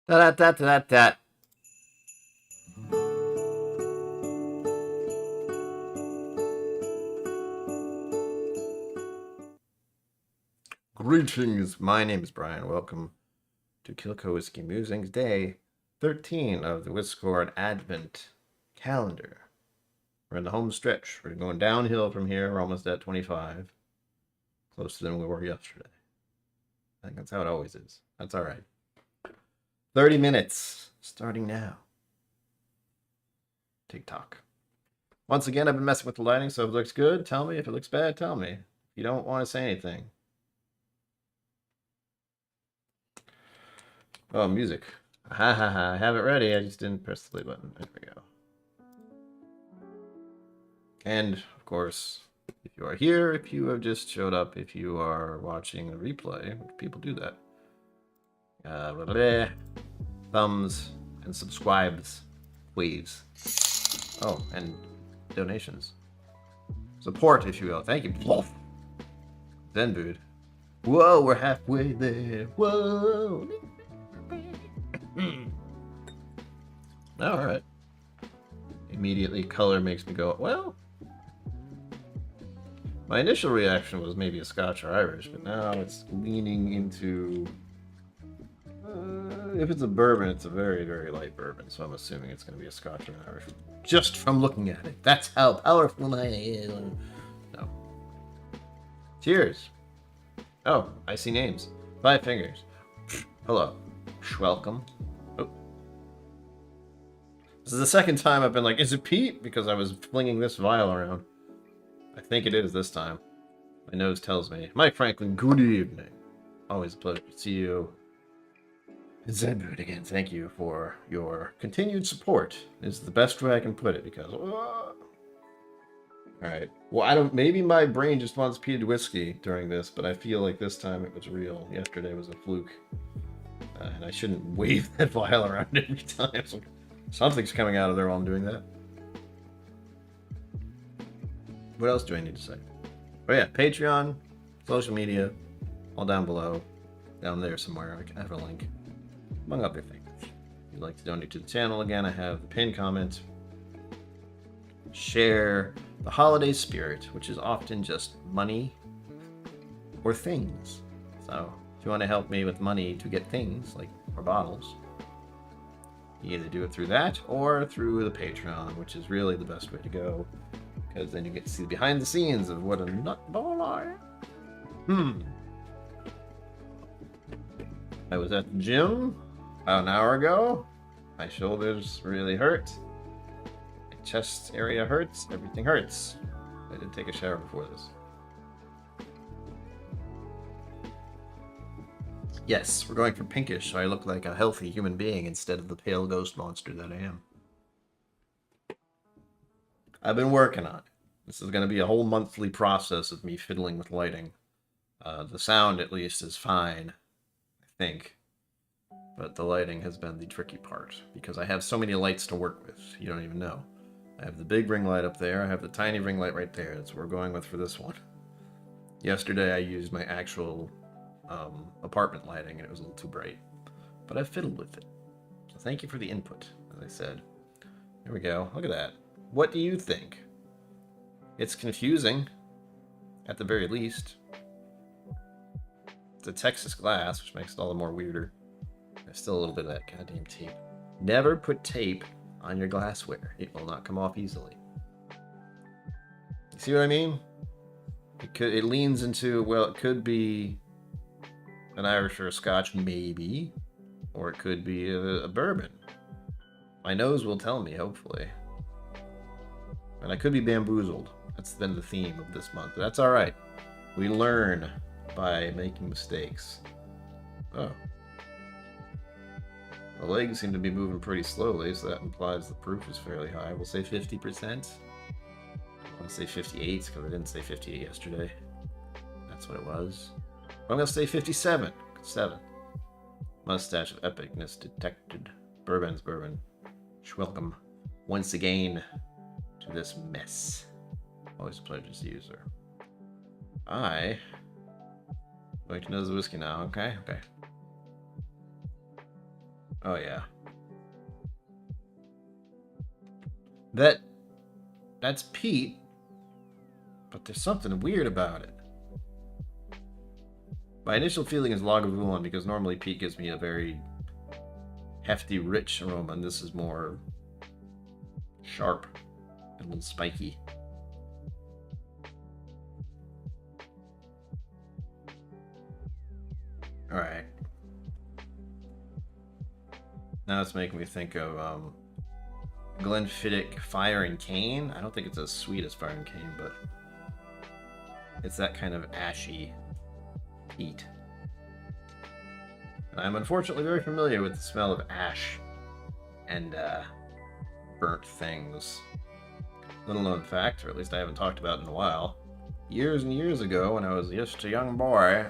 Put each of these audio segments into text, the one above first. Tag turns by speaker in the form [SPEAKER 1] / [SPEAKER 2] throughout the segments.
[SPEAKER 1] Da da da da da. Greetings, my name is Brian. Welcome to KillCo Whiskey Musings, day 13 of the Whiscord Advent calendar. We're in the home stretch. We're going downhill from here. We're almost at 25. Closer than we were yesterday. I think that's how it always is. That's all right. 30 minutes, starting now. TikTok. Once again, I've been messing with the lighting, so if it looks good, tell me. If it looks bad, tell me. If you don't want to say anything. Oh, music. Ha ha ha. I have it ready. I just didn't press the play button. There we go. And, of course, if you are here, if you have just showed up, if you are watching a replay, people do that. Thumbs and subscribes, please. Oh, and donations. Support, if you will. Thank you. Then, dude. Whoa, we're halfway there. Whoa. All right. Immediately, color makes me go, well. My initial reaction was maybe a Scotch or Irish, but now it's leaning into. If it's a bourbon, it's a very, very light bourbon, so I'm assuming it's going to be a Scotch or an Irish. Just from looking at it. That's how powerful I am. No. Cheers. Oh, I see names. 5 fingers. Hello. Welcome. Oh. This is the second time I've been like, is it Pete? Because I was flinging this vial around. I think it is this time. My nose tells me. Mike Franklin, good evening. Always a pleasure to see you. Zenboot again, thank you for your continued support. Is the best way I can put it because. Alright. Well, maybe my brain just wants peated whiskey during this, but I feel like this time it was real. Yesterday was a fluke. And I shouldn't wave that vial around every time. So something's coming out of there while I'm doing that. What else do I need to say? Oh yeah, Patreon, social media, all down below. Down there somewhere, I have a link. Among other things. If you'd like to donate to the channel, again, I have the pinned comment. Share the holiday spirit, which is often just money or things. So, if you want to help me with money to get things, like more bottles, you either do it through that or through the Patreon, which is really the best way to go. Because then you get to see behind the scenes of what a nutball I am. I was at the gym about an hour ago. My shoulders really hurt. My chest area hurts. Everything hurts. I did take a shower before this. Yes, we're going for pinkish, so I look like a healthy human being instead of the pale ghost monster that I am. I've been working on it. This is going to be a whole monthly process of me fiddling with lighting. The sound, at least, is fine, I think. But the lighting has been the tricky part, because I have so many lights to work with, you don't even know. I have the big ring light up there, I have the tiny ring light right there, that's what we're going with for this one. Yesterday I used my actual apartment lighting, and it was a little too bright. But I've fiddled with it. So thank you for the input, as I said. There we go, look at that. What do you think? It's confusing, at the very least. It's a Texas glass, which makes it all the more weirder. There's still a little bit of that goddamn tape. Never put tape on your glassware. It will not come off easily. You see what I mean? It leans into, well, it could be an Irish or a Scotch, maybe. Or it could be a bourbon. My nose will tell me, hopefully. And I could be bamboozled. That's been the theme of this month. But that's alright. We learn by making mistakes. Oh. The legs seem to be moving pretty slowly, so that implies the proof is fairly high. We'll say 50%. I want to say 58, because I didn't say 58 yesterday. That's what it was. I'm going to say 57. 7. Mustache of epicness detected. Bourbon's bourbon. Welcome once again to this mess. Always a pleasure to see you, sir. I'm going to nose the whiskey now, okay? Okay. Oh, yeah. That's peat, but there's something weird about it. My initial feeling is Lagavulin because normally peat gives me a very hefty, rich aroma, and this is more sharp and a little spiky. Alright. Now it's making me think of Glenfiddich Fire and Cane. I don't think it's as sweet as Fire and Cane, but it's that kind of ashy peat. And I'm unfortunately very familiar with the smell of ash and burnt things. Little known fact, or at least I haven't talked about it in a while. Years and years ago, when I was just a young boy,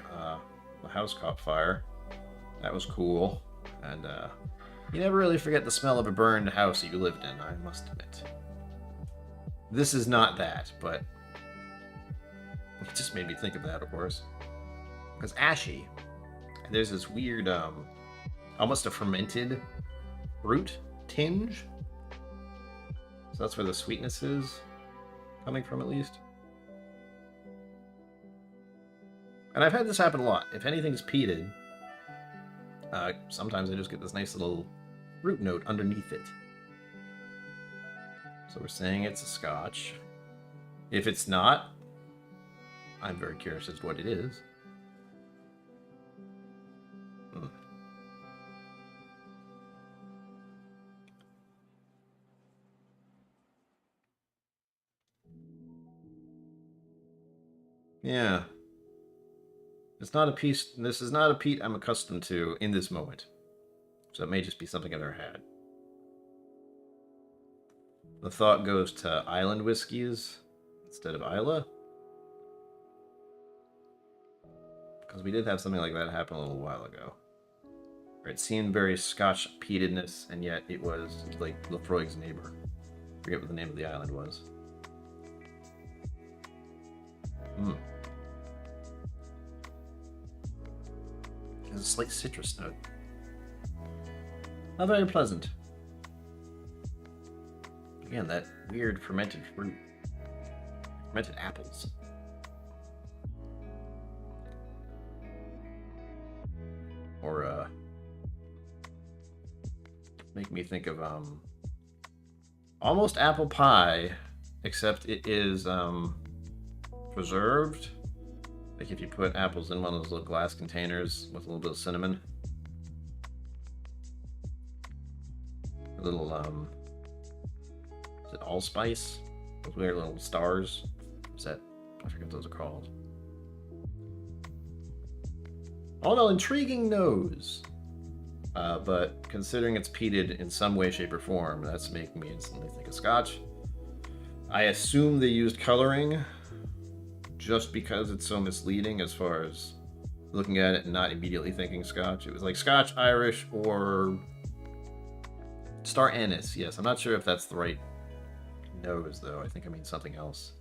[SPEAKER 1] the house caught fire. That was cool. And you never really forget the smell of a burned house that you lived in, I must admit. This is not that, but it just made me think of that, of course. Because ashy, there's this weird, almost a fermented fruit tinge. So that's where the sweetness is coming from, at least. And I've had this happen a lot. If anything's peated, sometimes I just get this nice little fruit note underneath it. So we're saying it's a Scotch. If it's not, I'm very curious as to what it is. Yeah. It's not a piece. This is not a peat I'm accustomed to in this moment. So it may just be something I've never had. The thought goes to island whiskeys instead of Isla. Because we did have something like that happen a little while ago. Where it seemed very Scotch peatedness, and yet it was like Lefroy's neighbor. I forget what the name of the island was. There's a slight citrus note. Not very pleasant. Again, that weird fermented fruit. Fermented apples. Or, make me think of, almost apple pie, except it is, preserved. Like if you put apples in one of those little glass containers with a little bit of cinnamon. A little, is it allspice? Those weird little stars? Is that, I forget what those are called. All in intriguing nose. But considering it's peated in some way, shape, or form, that's making me instantly think of Scotch. I assume they used coloring just because it's so misleading as far as looking at it and not immediately thinking Scotch. It was like Scotch, Irish, or Star Anise. Yes, I'm not sure if that's the right nose, though. I think I mean something else.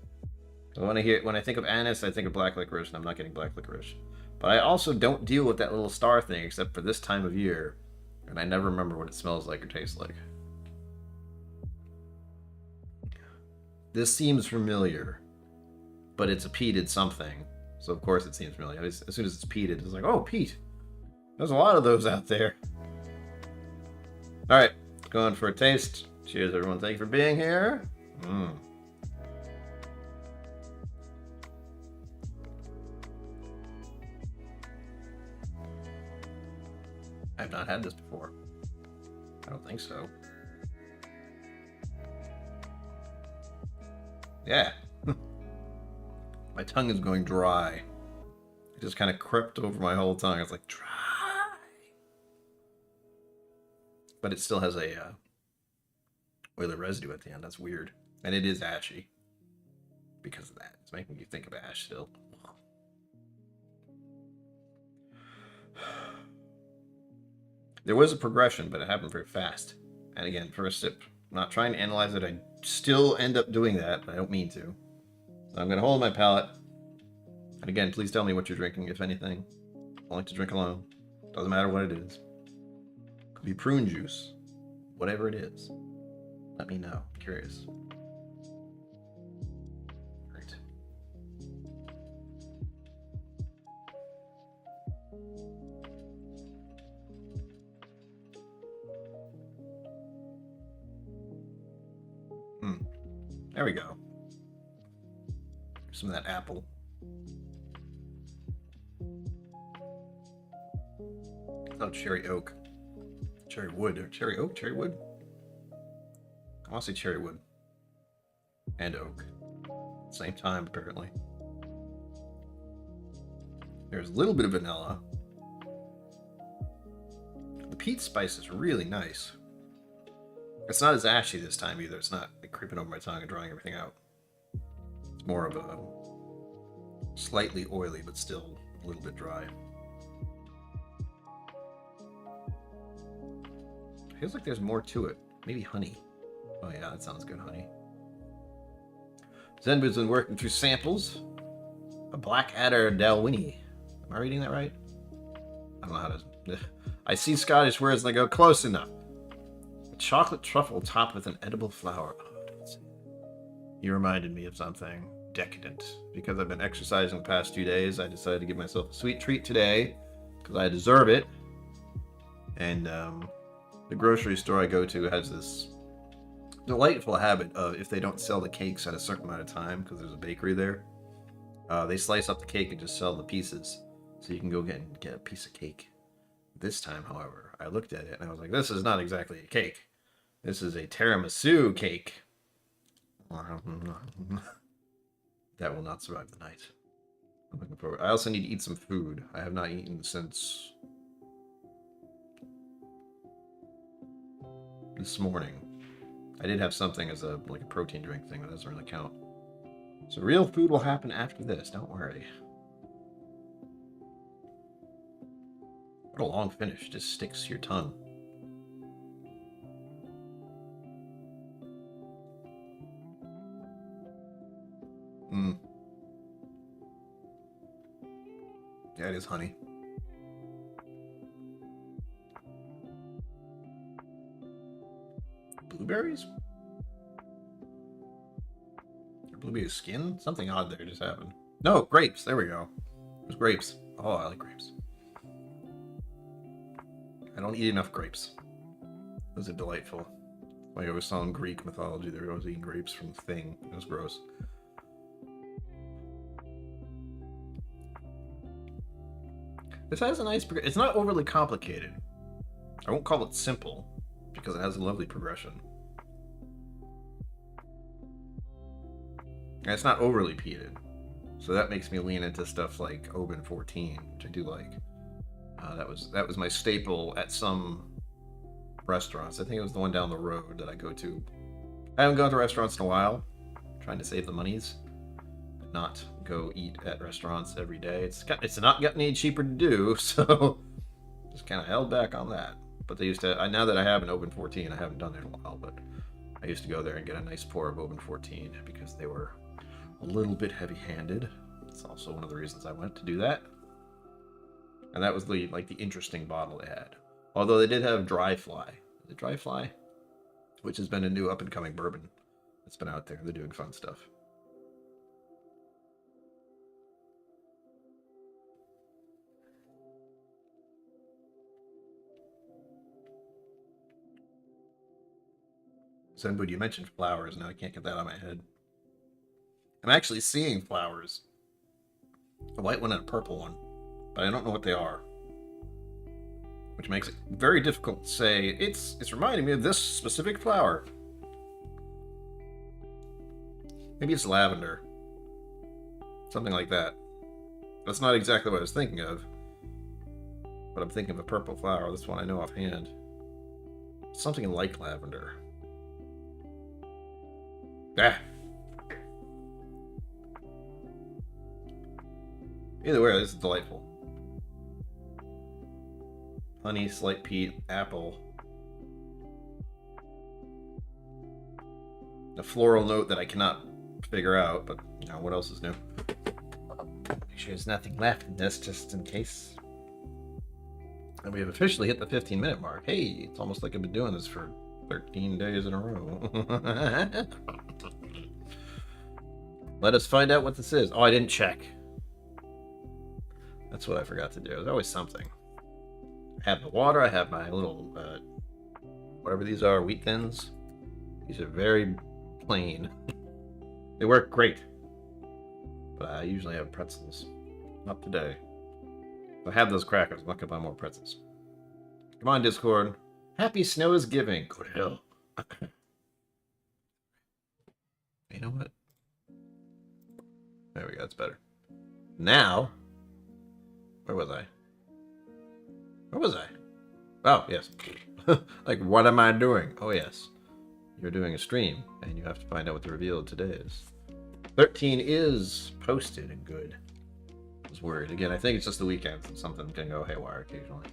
[SPEAKER 1] So when I think of anise, I think of black licorice, and I'm not getting black licorice. But I also don't deal with that little star thing except for this time of year, and I never remember what it smells like or tastes like. This seems familiar, but it's a peated something, so of course it seems familiar. As soon as it's peated, it's like, oh, peat. There's a lot of those out there. All right, going for a taste. Cheers, everyone. Thank you for being here. I've not had this before. I don't think so. Yeah. My tongue is going dry. It just kind of crept over my whole tongue. It's like, dry. But it still has a oily residue at the end. That's weird. And it is ashy. Because of that. It's making you think of ash still. There was a progression, but it happened very fast. And again, first sip. I'm not trying to analyze it. I still end up doing that, but I don't mean to. So I'm going to hold my palate. And again, please tell me what you're drinking, if anything. I like to drink alone. Doesn't matter what it is. Be prune juice. Whatever it is. Let me know. I'm curious. Right. There we go. Some of that apple. Oh, cherry oak. Cherry wood. Or cherry oak? Cherry wood? I want to say cherry wood. And oak. Same time, apparently. There's a little bit of vanilla. The peat spice is really nice. It's not as ashy this time either. It's not like creeping over my tongue and drying everything out. It's more of a slightly oily, but still a little bit dry. Feels like there's more to it. Maybe honey. Oh yeah, that sounds good, honey. Zenbu's been working through samples. A Blackadder Dalwhinnie. Am I reading that right? I don't know how to... I see Scottish words and I go, close enough. A chocolate truffle topped with an edible flower. Oh, you reminded me of something decadent. Because I've been exercising the past 2 days, I decided to give myself a sweet treat today. Because I deserve it. And the grocery store I go to has this delightful habit of, if they don't sell the cakes at a certain amount of time, because there's a bakery there, they slice up the cake and just sell the pieces. So you can go get a piece of cake. This time, however, I looked at it and I was like, this is not exactly a cake. This is a tiramisu cake. That will not survive the night. I'm looking forward. I also need to eat some food. I have not eaten since this morning. I did have something as a protein drink thing, that doesn't really count. So real food will happen after this, don't worry. What a long finish, just sticks to your tongue. Yeah, it is honey. Blueberries? Or blueberry skin? Something odd there just happened. No, grapes. There we go. There's grapes. Oh, I like grapes. I don't eat enough grapes. Those are delightful. Like I always saw in Greek mythology, they were always eating grapes from the thing. It was gross. This has a nice... It's not overly complicated. I won't call it simple, because it has a lovely progression. And it's not overly peated. So that makes me lean into stuff like Oban 14, which I do like. That was my staple at some restaurants. I think it was the one down the road that I go to. I haven't gone to restaurants in a while. I'm trying to save the monies. Not go eat at restaurants every day. It's not gotten any cheaper to do, so just kind of held back on that. But they used to, now that I have an Oban 14, I haven't done it in a while, but I used to go there and get a nice pour of Oban 14 because they were a little bit heavy-handed. That's also one of the reasons I went to do that. And that was the interesting bottle they had. Although they did have Dry Fly. The Dry Fly? Which has been a new up-and-coming bourbon that's been out there. They're doing fun stuff. Zenbu, you mentioned flowers. Now I can't get that out of my head. I'm actually seeing flowers. A white one and a purple one. But I don't know what they are. Which makes it very difficult to say. It's reminding me of this specific flower. Maybe it's lavender. Something like that. That's not exactly what I was thinking of. But I'm thinking of a purple flower. That's one I know offhand. Something like lavender. Ah! Either way, this is delightful. Honey, slight peat, apple. A floral note that I cannot figure out, but you know, what else is new? Make sure there's nothing left in this, just in case. And we have officially hit the 15-minute mark. Hey, it's almost like I've been doing this for 13 days in a row. Let us find out what this is. Oh, I didn't check. That's what I forgot to do. There's always something. I have the water. I have my little, whatever these are, wheat thins. These are very plain. They work great. But I usually have pretzels. Not today. If I have those crackers, I'm not going to buy more pretzels. Come on, Discord. Happy snow is giving. Go to hell. You know what? There we go. That's better. Now, where was I? Where was I? Oh, yes. Like, what am I doing? Oh, yes. You're doing a stream, and you have to find out what the reveal of today is. 13 is posted and good. I was worried. Again, I think it's just the weekend, so something can go haywire occasionally.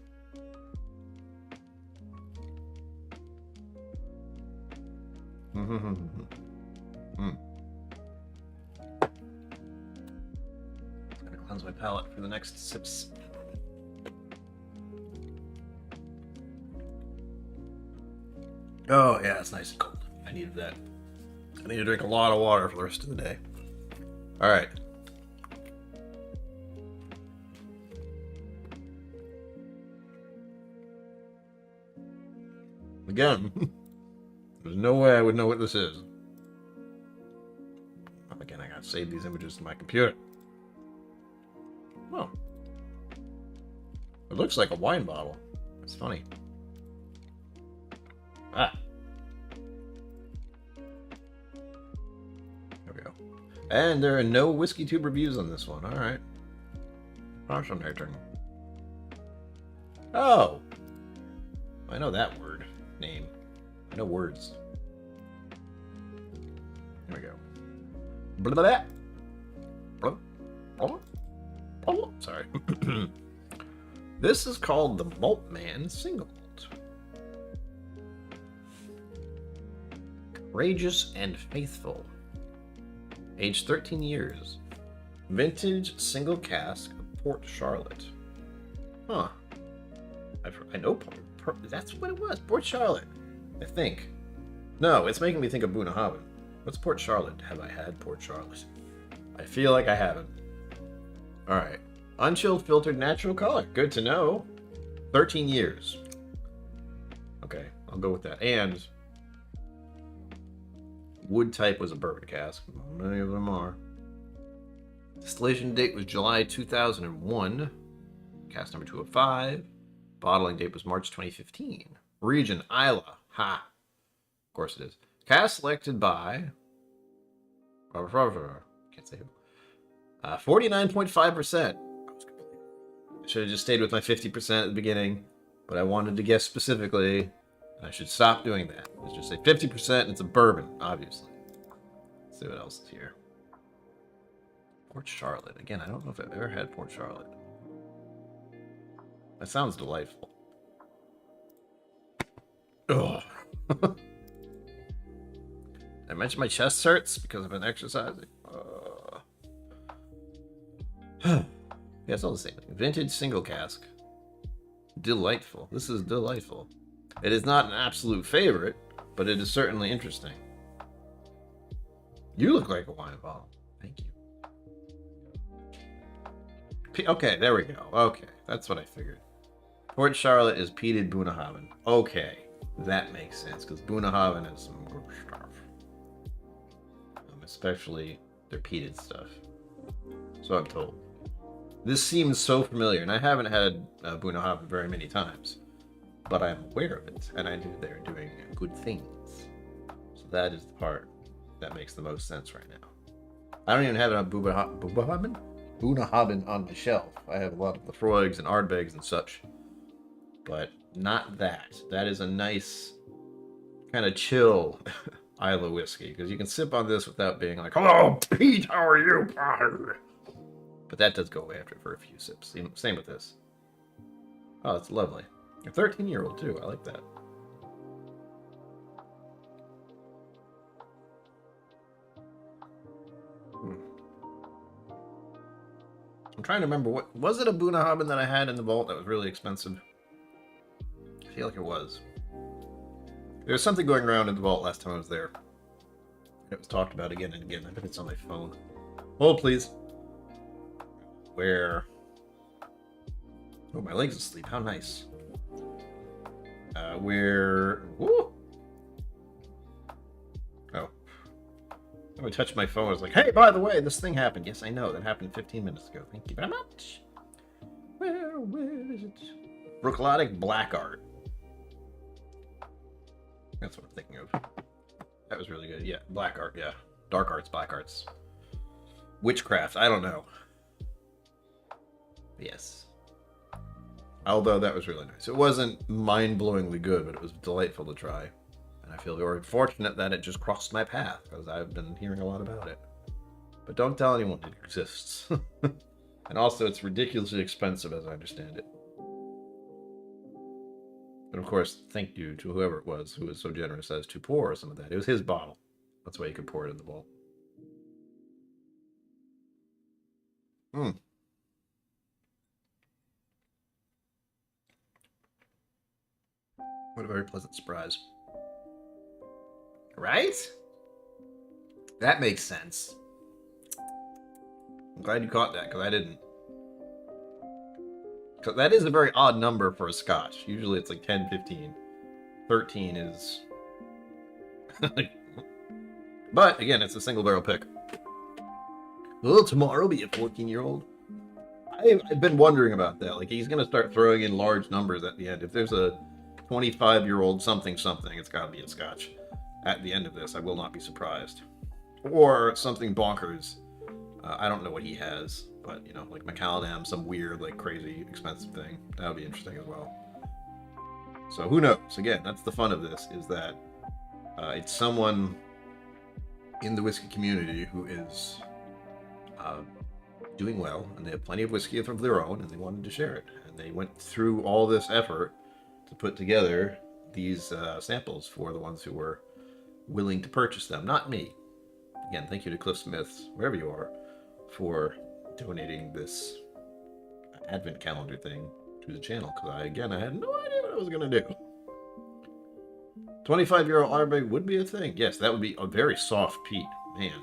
[SPEAKER 1] It's gonna cleanse my palate for the next sips. Oh, yeah, it's nice and cold. I needed that. I need to drink a lot of water for the rest of the day. All right. Again, there's no way I would know what this is. Again, I gotta save these images to my computer. Oh. It looks like a wine bottle. That's funny. Ah. There we go. And there are no Whiskey Tube reviews on this one. Alright. Fascinating. Oh! I know that word. Name. I know words. Here we go. Blah, blah, blah. Blah, blah, blah. Sorry. This is called the Maltman Single Malt. Courageous and faithful. Aged 13 years. Vintage single cask of Port Charlotte. Huh. I know that's what it was. Port Charlotte. I think. No, it's making me think of Bunnahabhain. What's Port Charlotte? Have I had Port Charlotte? I feel like I haven't. Alright. Unchilled filtered natural color. Good to know. 13 years. Okay, I'll go with that. And wood type was a bourbon cask. Many of them are. Distillation date was July 2001. Cask number 205. Bottling date was March 2015. Region, Isla. Ha. Of course it is. Cask selected by... Can't say who. 49.5%. I should have just stayed with my 50% at the beginning, but I wanted to guess specifically. I should stop doing that. Let's just say 50% and it's a bourbon, obviously. Let's see what else is here. Port Charlotte. Again, I don't know if I've ever had Port Charlotte. That sounds delightful. Ugh. I mentioned my chest hurts because I've been exercising. Yeah, it's all the same thing. Vintage single cask. Delightful. This is delightful. It is not an absolute favorite, but it is certainly interesting. You look like a wine bottle. Thank you. Okay, there we go. Okay, that's what I figured. Port Charlotte is peated Bunnahabhain. Okay, that makes sense, because Bunnahabhain has some good stuff. Especially their peated stuff. So I'm told. This seems so familiar, and I haven't had Bunnahabhain very many times, but I'm aware of it, and I knew they were doing good things. So that is the part that makes the most sense right now. I don't even have a Bunnahabhain on my shelf. I have a lot of Lafroigs and Ardbegs and such, but not that. That is a nice kind of chill Isla whiskey, because you can sip on this without being like, "Hello, Pete, how are you, pal?" But that does go away after for a few sips. Same with this. Oh, it's lovely. A 13-year-old too. I like that. I'm trying to remember, what was it, a Bunnahabhain that I had in the vault that was really expensive? I feel like it was. There was something going around in the vault last time I was there. It was talked about again and again. I bet it's on my phone. Hold, please. Where? Oh, my leg's asleep. How nice. Where? Woo! Oh. I touched my phone. I was like, hey, by the way, this thing happened. Yes, I know. That happened 15 minutes ago. Thank you very much. Where is it? Brooklotic Black Art. That's what I'm thinking of. That was really good. Yeah, Black Art, yeah. Dark Arts, Black Arts. Witchcraft, I don't know. Yes. Although that was really nice. It wasn't mind-blowingly good, but it was delightful to try. And I feel very fortunate that it just crossed my path, because I've been hearing a lot about it. But don't tell anyone it exists. And also, it's ridiculously expensive, as I understand it. But of course, thank you to whoever it was who was so generous as to pour some of that. It was his bottle. That's why you could pour it in the bowl. What a very pleasant surprise. Right? That makes sense. I'm glad you caught that, because I didn't. Because that is a very odd number for a Scotch. Usually it's like 10, 15. 13 is... But, again, it's a single barrel pick. Will tomorrow be a 14-year-old? I've been wondering about that. Like, he's going to start throwing in large numbers at the end. If there's a 25-year-old something, it's got to be a Scotch. At the end of this, I will not be surprised. Or something bonkers. I don't know what he has, but, you know, like Macallan, some weird, like, crazy, expensive thing. That would be interesting as well. So, who knows? Again, that's the fun of this, is that it's someone in the whiskey community who is doing well, and they have plenty of whiskey of their own, and they wanted to share it. And they went through all this effort to put together these samples for the ones who were willing to purchase them. Not me. Again, thank you to Cliff Smiths, wherever you are, for donating this advent calendar thing to the channel. Because I had no idea what I was going to do. 25-year-old Arbeg would be a thing. Yes, that would be a very soft peat. Man,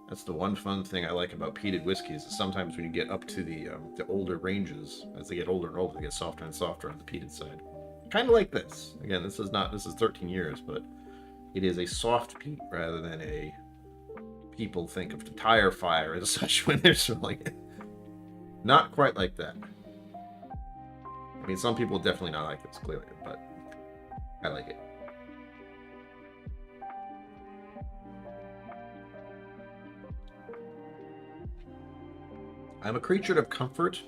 [SPEAKER 1] that's the one fun thing I like about peated whiskeys. Is sometimes when you get up to the older ranges, as they get older and older, they get softer and softer on the peated side. Kind of like this. Again, this is 13 years, but it is a soft peat rather than a... People think of the tire fire as such when they're smelling it. Not quite like that. I mean, some people definitely not like this, clearly, but I like it. I'm a creature of comfort.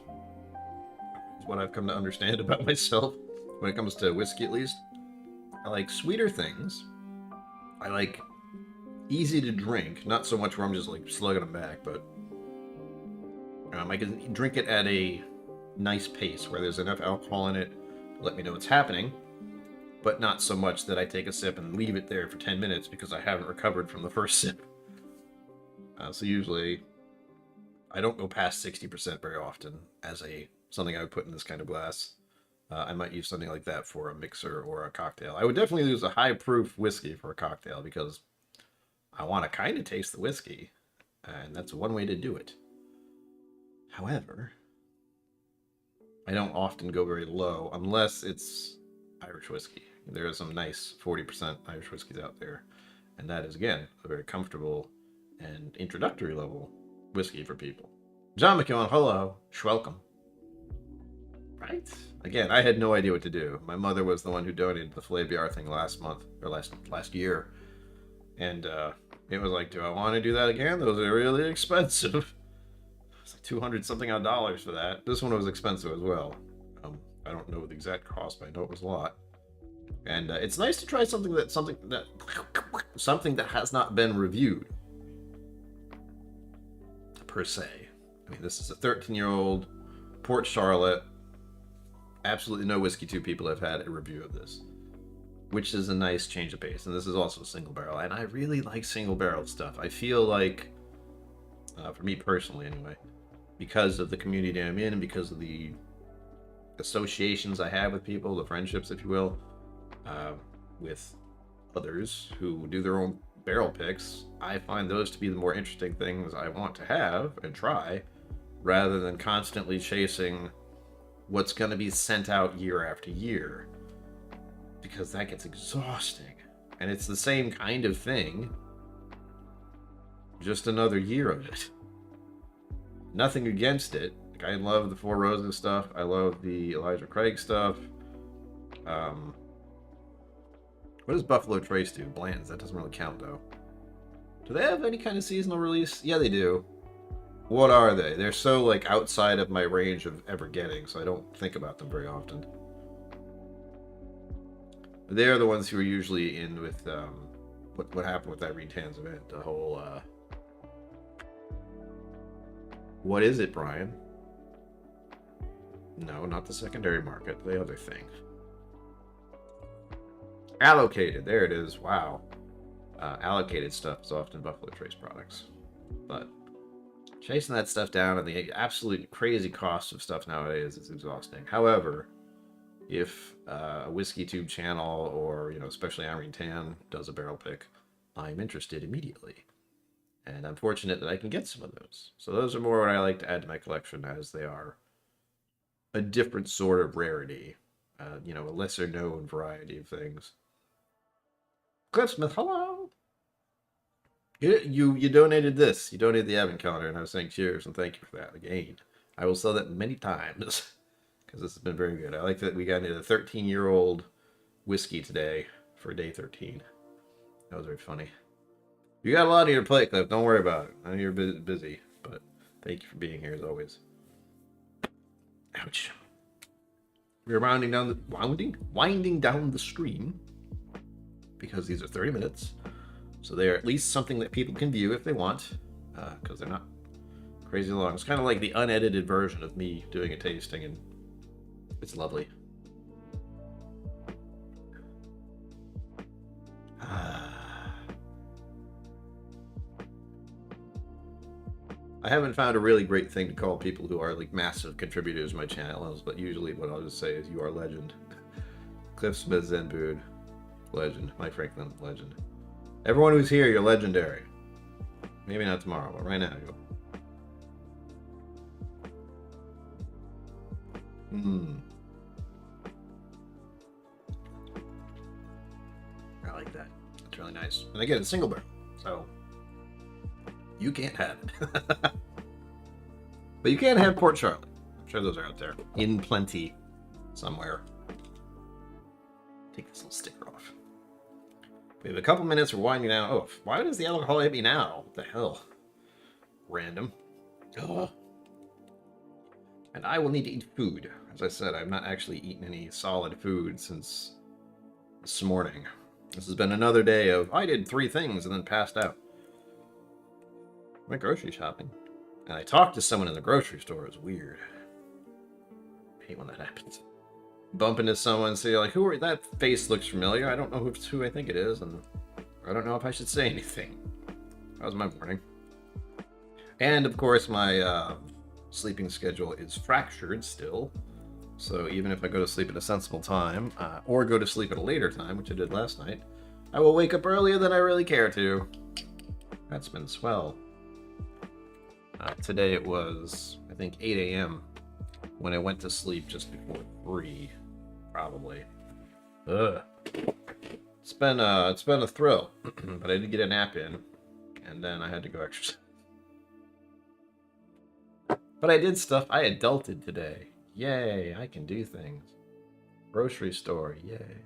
[SPEAKER 1] Is what I've come to understand about myself when it comes to whiskey, at least. I like sweeter things. I like easy to drink, not so much where I'm just like slugging them back, but I can drink it at a nice pace where there's enough alcohol in it to let me know what's happening, but not so much that I take a sip and leave it there for 10 minutes because I haven't recovered from the first sip. So usually I don't go past 60% very often as something I would put in this kind of glass. I might use something like that for a mixer or a cocktail. I would definitely use a high proof whiskey for a cocktail because I want to kind of taste the whiskey, and that's one way to do it. However, I don't often go very low unless it's Irish whiskey. There are some nice 40% Irish whiskeys out there, and that is, again, a very comfortable and introductory level whiskey for people. John McEwen, hello, welcome. Right? Again, I had no idea what to do. My mother was the one who donated the filet BR thing last month, or last year, and it was like, do I want to do that again? Those are really expensive. It's like $200-something odd for that. This one was expensive as well. I don't know the exact cost, but I know it was a lot. And it's nice to try something that has not been reviewed, per se. I mean, this is a 13-year-old Port Charlotte. Absolutely no Whiskey 2 people have had a review of this, which is a nice change of pace. And this is also a single barrel, and I really like single barrel stuff. I feel like, for me personally anyway, because of the community I'm in and because of the associations I have with people, the friendships, if you will, with others who do their own barrel picks, I find those to be the more interesting things I want to have and try, rather than constantly chasing what's going to be sent out year after year, because that gets exhausting. And it's the same kind of thing, just another year of it. Nothing against it. Like, I love the Four Roses stuff. I love the Elijah Craig stuff. What does Buffalo Trace do? Blanton's. That doesn't really count, though. Do they have any kind of seasonal release? Yeah, they do. What are they? They're so, like, outside of my range of ever getting, so I don't think about them very often. They're the ones who are usually in with, what happened with that Reed Tan's event. The whole, What is it, Brian? No, not the secondary market. The other thing. Allocated. There it is. Wow. Allocated stuff is often Buffalo Trace products. But chasing that stuff down and the absolute crazy cost of stuff nowadays is exhausting. However, if a Whiskey Tube channel or, especially Irene Tan does a barrel pick, I'm interested immediately. And I'm fortunate that I can get some of those. So those are more what I like to add to my collection, as they are a different sort of rarity. A lesser known variety of things. Cliffsmith, hello! You donated this. You donated the advent calendar, and I was saying cheers and thank you for that again. I will sell that many times, because this has been very good. I like that we got into a 13-year-old whiskey today for day 13. That was very funny. You got a lot on your plate, Cliff. Don't worry about it. I know you're busy, but thank you for being here as always. Ouch. We're winding down the stream, because these are 30 minutes. So they're at least something that people can view if they want, because they're not crazy long. It's kind of like the unedited version of me doing a tasting, and it's lovely. I haven't found a really great thing to call people who are like massive contributors to my channels, but usually what I'll just say is you are legend. Cliff Smith Zenbood, legend. Mike Franklin, legend. Everyone who's here, you're legendary. Maybe not tomorrow, but right now, you I like that. It's really nice. And again, it's single barrel, so you can't have it. But you can have Port Charlotte. I'm sure those are out there in plenty somewhere. Take this little sticker off. We have a couple minutes. We're winding down. Oh, why does the alcohol hit me now? What the hell? Random. Oh. And I will need to eat food. As I said, I've not actually eaten any solid food since this morning. This has been another day of, I did 3 things and then passed out. I went grocery shopping. And I talked to someone in the grocery store. It was weird. I hate when that happens. Bump into someone and say, like, who are, that face looks familiar. I don't know who I think it is, and I don't know if I should say anything. That was my morning. And, of course, my sleeping schedule is fractured still. So even if I go to sleep at a sensible time, or go to sleep at a later time, which I did last night, I will wake up earlier than I really care to. That's been swell. Today it was, I think, 8 a.m. when I went to sleep just before 3, probably. Ugh. It's been a thrill, but I did get a nap in, and then I had to go exercise. But I did stuff. I adulted today. Yay, I can do things. Grocery store, yay.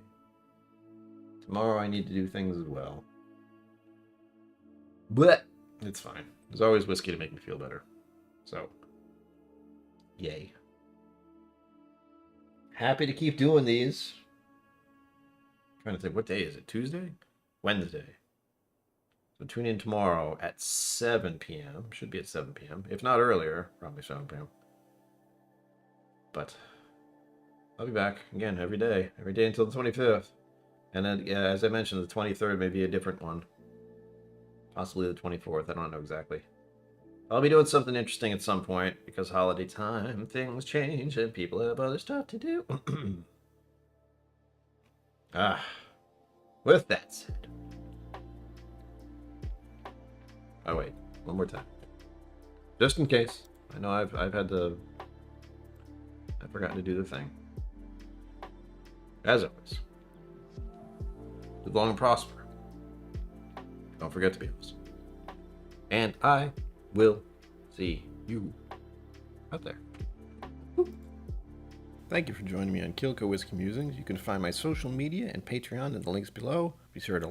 [SPEAKER 1] Tomorrow I need to do things as well. But it's fine. There's always whiskey to make me feel better. So, yay. Happy to keep doing these. I'm trying to think, what day is it? Tuesday? Wednesday. So tune in tomorrow at 7 p.m. Should be at 7 p.m. If not earlier, probably 7 p.m. But I'll be back again every day until the 25th. And then, yeah, as I mentioned, the 23rd may be a different one. Possibly the 24th. I don't know exactly. I'll be doing something interesting at some point because holiday time, things change, and people have other stuff to do. Ah, with that said. Oh, wait. One more time. Just in case. I know I've had to... I've forgotten to do the thing. As always. Live long and prosper. Don't forget to be awesome. And I will see you out there. Thank you for joining me on KillCo Whiskey Musings. You can find my social media and Patreon in the links below. Be sure to like